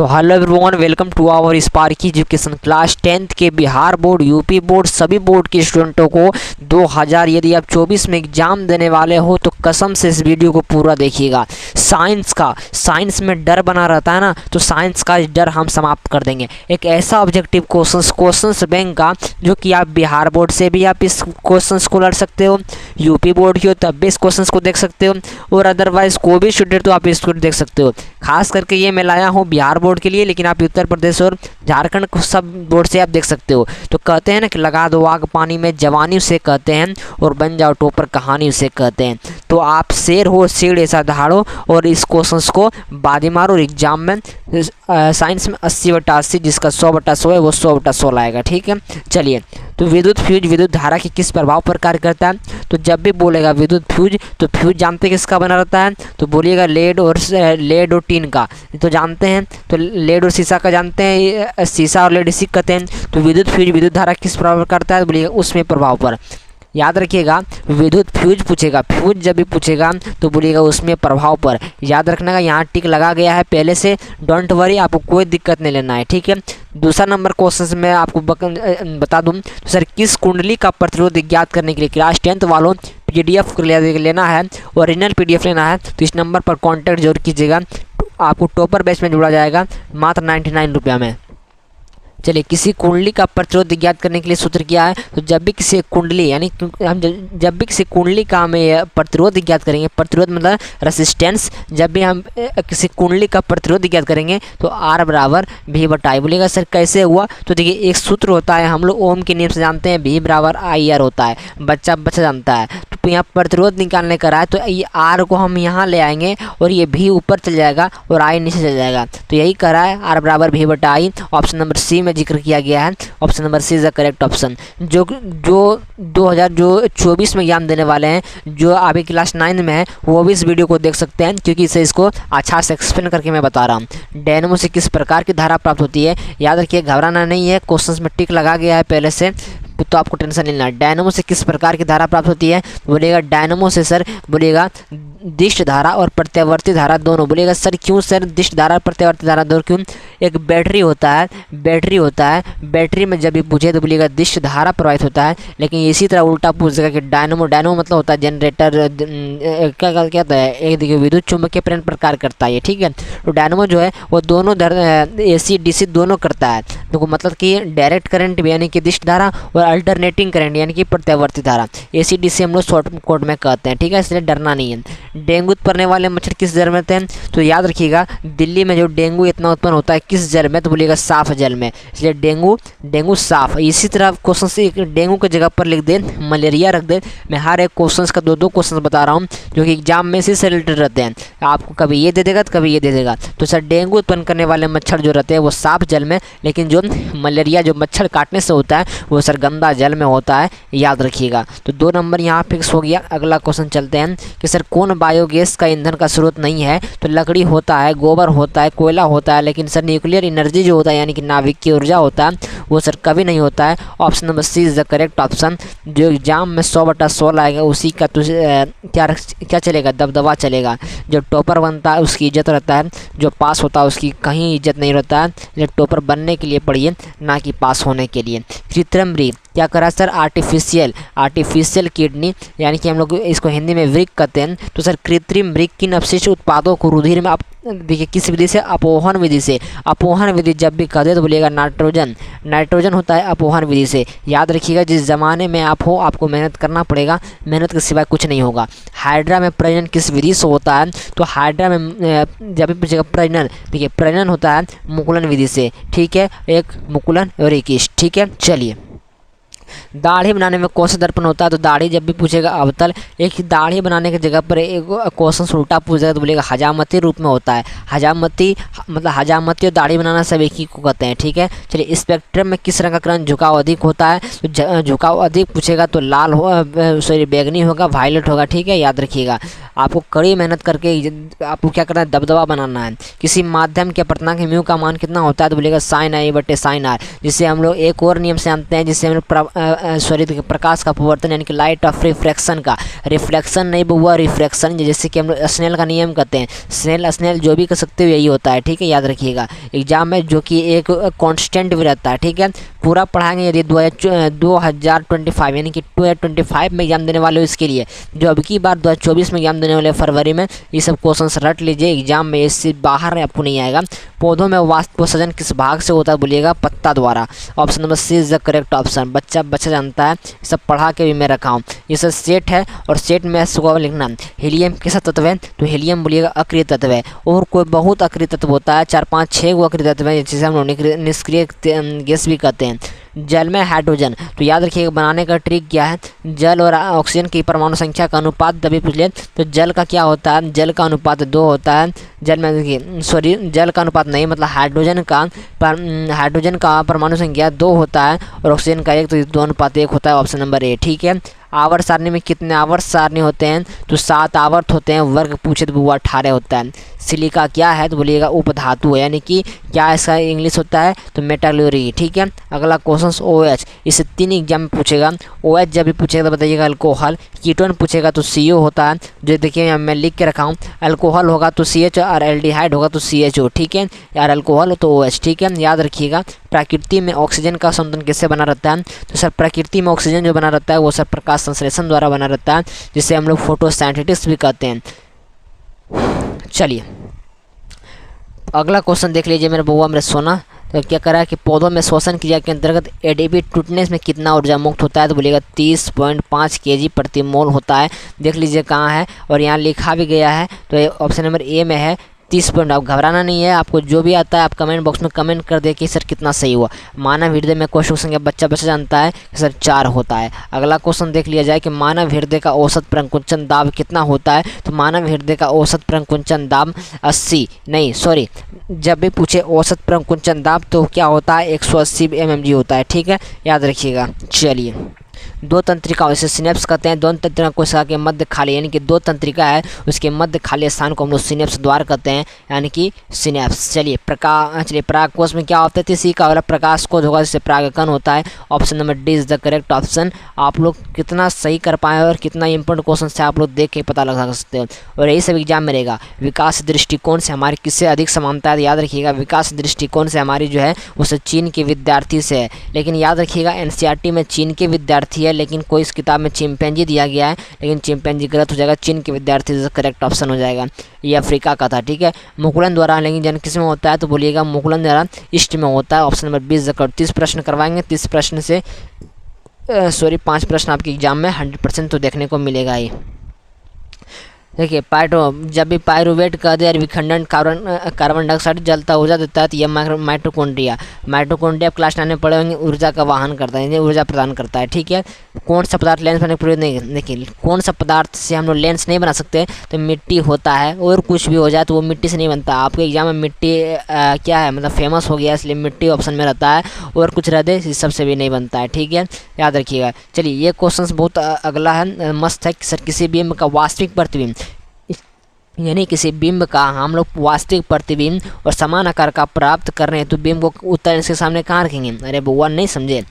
तो hello everyone, welcome to our Sparky Education class 10th के Bihar board, UP board, सभी board के स्टूडेंटों को 2000 यदि आप 24 में एग्जाम देने वाले हो तो कसम से इस वीडियो को पूरा देखिएगा। साइंस में डर बना रहता है ना, तो साइंस का डर हम समाप्त कर देंगे। एक ऐसा ऑब्जेक्टिव क्वेश्चंस बैंक का जो कि आप बिहार बोर्ड से भी आप इस क्वेश्चंस को लड़ सकते हो, यूपी बोर्ड की हो तब भी इस क्वेश्चंस को देख सकते हो, और अदरवाइज कोई भी स्टूडेंट तो आप इसको देख सकते हो। खास करके ये मैं लाया हूँ बिहार बोर्ड के लिए, लेकिन आप उत्तर प्रदेश और झारखंड को सब बोर्ड से आप देख सकते हो। तो कहते हैं ना कि लगा दो आग पानी में जवानी उसे कहते हैं, और बन जाओ टॉपर कहानी उसे कहते हैं। तो आप शेर हो शेर ऐसा दहाड़ो और इस क्वेश्चंस को बादी मारो। और एग्जाम में साइंस में 80/80 जिसका 100/100 है वो 100/100 लाएगा। ठीक है, चलिए। तो विद्युत फ्यूज विद्युत धारा के किस प्रभाव पर कार्य करता है? तो जब भी बोलेगा विद्युत फ्यूज तो फ्यूज जानते हैं किसका बना रहता है? तो बोलिएगा लेड और टीन का, तो जानते हैं। तो लेड और शीशा का जानते हैं, शीशा और लेड इसी कहते हैं। तो विद्युत फ्यूज विद्युत धारा किस प्रभाव पर करता है? बोलिएगा उसमें प्रभाव पर। याद रखिएगा, विद्युत फ्यूज पूछेगा, फ्यूज जब भी पूछेगा तो बोलिएगा उसमें प्रभाव पर। याद रखना का यहाँ टिक लगा गया है पहले से, डोंट वरी, आपको कोई दिक्कत नहीं लेना है। ठीक है, दूसरा नंबर क्वेश्चन मैं आपको बता दूं तो सर किस कुंडली का प्रतिरोध ज्ञात करने के लिए क्लास 10th वालों PDF लेना है, ओरिजिनल PDF लेना है तो इस नंबर पर कॉन्टैक्ट जरूर कीजिएगा। आपको टॉपर बैच में जुड़ा जाएगा मात्र 99 रुपया में। चलिए, किसी कुंडली का प्रतिरोध ज्ञात करने के लिए सूत्र क्या है? तो जब भी किसी कुंडली यानी हम जब भी किसी कुंडली का हमें प्रतिरोध ज्ञात करेंगे, प्रतिरोध मतलब रेसिस्टेंस, जब भी हम किसी कुंडली का प्रतिरोध ज्ञात करेंगे तो R बराबर V/I। बोलिएगा सर कैसे हुआ? तो देखिए, एक सूत्र होता है, हम लोग ओम के नियम से जानते हैं, V बराबर IR होता है, बच्चा जानता है। तो यहाँ प्रतिरोध निकालने का है तो ये R को हम यहाँ ले आएंगे और ये V ऊपर चल जाएगा और I नीचे चल जाएगा। तो यही कर रहा है, R बराबर V/I। ऑप्शन नंबर C में जिक्र किया गया है, option number C is the correct option. जो 2024 में एग्जाम देने वाले हैं, जो अभी क्लास 9 में है, वो भी इस वीडियो को देख सकते हैं, क्योंकि इसे इसको अच्छा से एक्सप्लेन करके मैं बता रहा हूँ। डायनेमो से किस प्रकार की धारा प्राप्त होती है? याद रखिए, घबराना नहीं है, क्वेश्चंस में टिक लगा गया है पहले से, तो आपको टेंशन नहीं लेना। डायनेमो से किस प्रकार की धारा प्राप्त होती है? बोलेगा डायनेमो से सर बोलेगा दिष्ट धारा और प्रत्यावर्ती धारा दोनों। बोलेगा सर क्यों सर दिष्ट धारा प्रत्यावर्ती धारा दोनों क्यों? एक बैटरी होता है, बैटरी में जब भी पूछे तो बोलिएगा दिष्ट धारा प्रवाहित होता है। लेकिन इसी तरह उल्टा पूछेगा कि डायनेमो मतलब होता है जनरेटर, क्या कहता है, एक देखिए विद्युत चुम्बकीय प्रेरण पर कार्य करता है। ठीक है, तो डायनेमो जो है वो दोनों AC DC दोनों करता है। तो मतलब कि डायरेक्ट करंट यानी कि दिष्ट धारा और अल्टरनेटिंग करंट यानी कि प्रत्यावर्ती धारा, AC DC हम लोग शॉर्ट कोड में कहते हैं। ठीक है, इसलिए डरना नहीं है। डेंगू उत्पन्न वाले मच्छर किस जल में होते हैं? तो याद रखिएगा, दिल्ली में जो डेंगू इतना उत्पन्न होता है किस जल में? तो बोलिएगा साफ जल में, इसलिए डेंगू साफ। इसी तरह क्वेश्चन से डेंगू की जगह पर लिख दे मलेरिया रख दे। मैं हर एक क्वेश्चन का दो क्वेश्चन बता रहा हूँ जो कि एग्जाम में से रिलेटेड रहते हैं। आपको कभी ये दे देगा तो कभी ये दे देगा। तो सर डेंगू उत्पन्न करने वाले मच्छर जो रहते हैं वो साफ जल में, लेकिन जो मलेरिया जो मच्छर काटने से होता है वो सर गंदा जल में होता है, याद रखिएगा। तो 2 नंबर यहाँ फिक्स हो गया। अगला क्वेश्चन चलते हैं कि सर कौन बायोगैस का ईंधन का स्रोत नहीं है? तो लकड़ी होता है, गोबर होता है, कोयला होता है, लेकिन सर न्यूक्लियर एनर्जी जो होता है यानी कि नाभिकीय ऊर्जा होता है वो सर कभी नहीं होता है। Option number C is the correct option. जो एग्जाम में 100/100 लाएगा उसी का तो क्या चलेगा? दबदबा चलेगा। जो टॉपर बनता है उसकी इज्जत रहता है, जो पास होता है उसकी कहीं इज्जत नहीं रहता है। ये टॉपर बनने के लिए पढ़िए, ना कि पास होने के लिए। कृत्रिम वृक्क क्या करा सर? आर्टिफिशियल किडनी यानी कि हम लोग इसको हिंदी में वृक्क कहते हैं। तो सर कृत्रिम वृक्क किन अपशिष्ट उत्पादों को रुधिर में आप देखिए किस विधि से? अपोहन विधि से। अपोहन विधि जब भी कहते तो बोलिएगा नाइट्रोजन होता है अपोहन विधि से। याद रखिएगा, जिस ज़माने में आप हो आपको मेहनत करना पड़ेगा, मेहनत के सिवाय कुछ नहीं होगा। हाइड्रा में प्रजनन किस विधि से होता है? तो हाइड्रा में जब भी पूछेगा प्रजनन, देखिए प्रजनन होता है मुकुलन विधि से। ठीक है, एक मुकुलन और एक ईस्ट। ठीक है, चलिए। दाढ़ी बनाने में कौन सा दर्पण होता है? तो दाढ़ी जब भी पूछेगा अवतल। एक दाढ़ी बनाने की जगह पर एक क्वेश्चन उल्टा पूछेगा तो बोलेगा हजामती रूप में होता है। हजामती मतलब हजामती और दाढ़ी बनाना सब एक ही को कहते हैं। ठीक है, चलिए। स्पेक्ट्रम में किस रंग का किरण झुकाव अधिक होता है? तो झुकाव अधिक पूछेगा तो लाल बैगनी होगा, वायलेट होगा। ठीक है, याद रखिएगा। आपको कड़ी मेहनत करके आपको क्या करना है? दबदबा बनाना है। किसी माध्यम के अपर्तनांक म्यू का मान कितना होता है? तो बोलेगा sin I/sin R, जिससे हम लोग एक और नियम से जानते हैं, जिससे हम लोग प्रकाश का अपवर्तन यानी कि लाइट ऑफ रिफ्रैक्शन का, रिफ्लेक्शन नहीं हुआ रिफ्रैक्शन, जैसे कि हम लोग स्नेल का नियम कहते हैं, स्नेल जो भी कर सकते हो यही होता है, ठीक है, याद रखिएगा एग्जाम में, जो कि एक कांस्टेंट भी रहता है, ठीक है। पूरा पढ़ाएंगे यदि 2025 यानी कि 2025 में एग्जाम देने वाले हो, इसके लिए जो अब की बार 2024 में एग्जाम देने वाले फरवरी में, ये सब क्वेश्चंस रट लीजिए, एग्जाम में इससे बाहर आपको नहीं आएगा। पौधों में वाष्पोत्सर्जन किस भाग से होता है, बोलिएगा पत्ता द्वारा। Option number C is the correct option. बच्चा जानता है, सब पढ़ा के भी मैं रखा हूँ। ये सब सेट है और सेट में इसको लिखना, हीलियम कैसा तत्व है, तो हीलियम बोलिएगा अक्रिय तत्व है। और कोई बहुत अक्रिय तत्व होता है, 4 5 6 वो अक्रिय तत्व है, जिसे हम लोग निष्क्रिय गैस भी कहते हैं। जल में हाइड्रोजन, तो याद रखिएगा बनाने का ट्रिक क्या है, जल और ऑक्सीजन की परमाणु संख्या का अनुपात तभी पूछ ले, तो जल का क्या होता है, जल का अनुपात 2 होता है। जल में देखिए सॉरी जल का अनुपात नहीं, मतलब हाइड्रोजन का परमाणु संख्या 2 होता है और ऑक्सीजन का 1, तो 2:1 होता है। ऑप्शन नंबर ए, ठीक है। आवर्त सारणी में कितने आवर्त सारणी होते हैं, तो 7 आवर्त होते हैं। वर्ग पूछे तो वो 18 होता है। सिलिका क्या है, तो बोलिएगा उपधातु है, यानी कि क्या इसका इंग्लिश होता है, तो मेटालूरी, ठीक है। अगला क्वेश्चन OH, इसे 3 एग्जाम में पूछेगा। OH जब भी पूछेगा तो बताइएगा अल्कोहल, कीटोन पूछेगा तो CO होता है, जो देखिए यहाँ मैं लिख के रखा हूँ। अल्कोहल होगा तो CH और एल्डिहाइड होगा तो CHO, ठीक है यार, अल्कोहल हो तो OH, ठीक है, याद रखिएगा। प्रकृति में ऑक्सीजन का संतुलन कैसे बना रहता है, तो सर प्रकृति में ऑक्सीजन जो बना रहता है वो सर प्रकाश संश्लेषण द्वारा बना रहता है, जिसे हम लोग फोटोसिंथेसिस भी कहते हैं। चलिए अगला क्वेश्चन देख लीजिए मेरे बउआ मेरे सोना, तो क्या करा है कि पौधों में श्वसन क्रिया के अंतर्गत एडीपी टूटने में कितना ऊर्जा मुक्त होता है, तो बोलिएगा 30.5 kg प्रति मोल होता है। देख लीजिए कहाँ है और यहाँ लिखा भी गया है, तो ऑप्शन नंबर ए में है 30 पॉइंट। आप घबराना नहीं है, आपको जो भी आता है आप कमेंट बॉक्स में कमेंट कर दे कि सर कितना सही हुआ। मानव हृदय में कोशिका संख्या बच्चा जानता है कि सर 4 होता है। अगला क्वेश्चन देख लिया जाए कि मानव हृदय का औसत प्रकुंचन दाब कितना होता है, तो मानव हृदय का औसत प्रकुंचन दाब 80 नहीं सॉरी जब भी पूछे औसत प्रकुंचन दाब तो क्या होता है 180 mmG होता है, ठीक है, याद रखिएगा। चलिए 2 तंत्रिका इसे सिनेप्स कहते हैं। 2 तंत्रिका कोशिका के मध्य खाली यानी कि 2 तंत्रिका है उसके मध्य खाली स्थान को हम लोग सिनेप्स द्वार कहते हैं, यानी कि सिनेप्स। चलिए परागकोश में क्या होता है, इसी का वाला प्रकाश कोश होगा जिससे परागकण होता है। Option number D is the correct option. आप लोग कितना सही कर पाए और कितना इंपॉर्टेंट क्वेश्चन से आप लोग देख के पता लगा सकते हो, और यही सब एग्जाम में रहेगा। विकास दृष्टिकोण से हमारी किससे अधिक समानता है, याद रखिएगा विकास दृष्टिकोण से हमारी जो है वो चीन के विद्यार्थी से है, लेकिन याद रखिएगा एनसीईआरटी में चीन के विद्यार्थी है, लेकिन कोई इस किताब में चिंपैंजी दिया गया है, लेकिन चिंपैंजी गलत हो जाएगा, चीन के विद्यार्थी से करेक्ट ऑप्शन हो जाएगा। ये अफ्रीका का था, ठीक है। मुकुलन द्वारा लेकिन जन किस में होता है, तो बोलिएगा मुकुलन द्वारा ईस्ट में होता है। ऑप्शन नंबर 20 30 प्रश्न करवाएंगे, 30 प्रश्न से 5 प्रश्न आपके एग्जाम में 100% तो देखने को मिलेगा ही। देखिए जब भी पायरुवेट का दे विखंडन कार्बन डाइऑक्साइड जलता ऊर्जा देता है, तो यह माइटोकॉन्ड्रिया क्लास 9 में पढ़े होंगे, ऊर्जा का वाहन करता है, ऊर्जा प्रदान करता है, ठीक है। कौन सा पदार्थ लेंस बनाने प्रयोग नहीं, देखिए कौन सा पदार्थ से हम लोग लेंस नहीं बना सकते, तो मिट्टी होता है, और कुछ भी हो जाए तो वो मिट्टी से नहीं बनता। आपके एग्जाम में मिट्टी क्या है मतलब फेमस हो गया, इसलिए मिट्टी ऑप्शन में रहता है, और कुछ रह दे इस सबसे भी नहीं बनता है, ठीक है, याद रखिएगा। चलिए ये क्वेश्चन बहुत अगला है, मस्त है कि सर किसी बिंब का वास्तविक प्रतिबिंब यानी किसी बिंब का हम लोग वास्तविक प्रतिबिंब और समान आकार का प्राप्त कर रहे हैं, तो बिंब को उत्तर इसके सामने कहाँ रखेंगे, अरे बुआ नहीं समझे।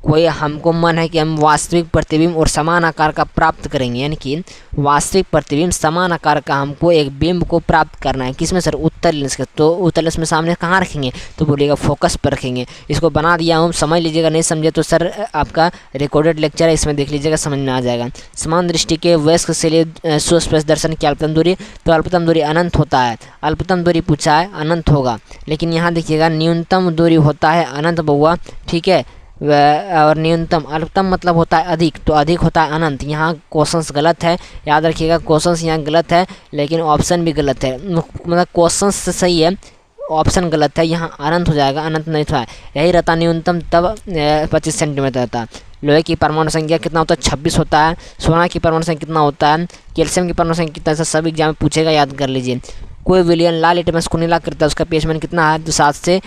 कोई हमको मन है कि हम वास्तविक प्रतिबिंब और समान आकार का प्राप्त करेंगे, यानी कि वास्तविक प्रतिबिंब समान आकार का हमको एक बिंब को प्राप्त करना है, किसमें सर उत्तर लेंस के, तो उत्तर लेंस में सामने कहाँ रखेंगे, तो बोलिएगा फोकस पर रखेंगे। इसको बना दिया हूँ, समझ लीजिएगा, नहीं समझे तो सर आपका रिकॉर्डेड लेक्चर है इसमें देख लीजिएगा, समझ में आ जाएगा। समान दृष्टि के वयस्क से लिए सुस्पष्ट दर्शन की अल्पतम दूरी, तो अल्पतम दूरी अनंत होता है, अल्पतम दूरी पूछा है अनंत होगा, लेकिन यहाँ देखिएगा न्यूनतम दूरी होता है अनंत बउआ, ठीक है, और न्यूनतम अल्पतम मतलब होता है अधिक, तो अधिक होता है अनंत। यहाँ क्वेश्चंस गलत है, याद रखिएगा क्वेश्चंस यहाँ गलत है, लेकिन ऑप्शन भी गलत है, मतलब क्वेश्चंस से सही है, ऑप्शन गलत है, यहाँ अनंत हो जाएगा, अनंत नहीं था, यही रहता न्यूनतम तब 25 सेंटीमीटर रहता। लोहे की परमाणु संख्या कितना होता है 26 होता है। सोना की परमाणु संख्या कितना होता है, कैल्शियम की परमाणु संख्या कितना है, सब एग्जाम में पूछेगा, याद कर लीजिए। कोई विलियन लाल लिटमस को नीला करता है उसका pH मान कितना है, तो 7 से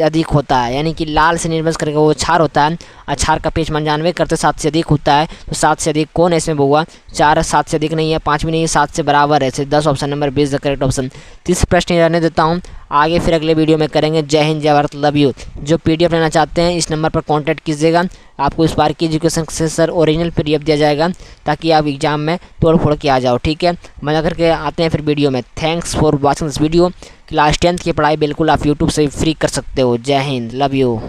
अधिक होता है। यानी कि लाल से निर्मस करके वो क्षार होता है, क्षार का pH मान जानवे करते 7 से अधिक होता है। तो 7 से अधिक कौन है इसमें बउआ, 4 7 से अधिक नहीं है, 5 भी नहीं है, 7 से बराबर है। 10 option number 20 the correct option. 30 प्रश्न रहने देता हूँ, आगे फिर अगले वीडियो में करेंगे। जय हिंद जय भारत, लव यू। जो PDF लेना चाहते हैं इस नंबर पर कांटेक्ट कीजिएगा, आपको स्पार्की एजुकेशन से सर ओरिजिनल PDF दिया जाएगा ताकि आप एग्जाम में तोड़ फोड़ के आ जाओ। ठीक है, मजा करके आते हैं फिर वीडियो में। Thanks for watching this video. Class 10th की पढ़ाई बिल्कुल आप यूट्यूब से फ्री कर सकते हो। जय हिंद, लव यू।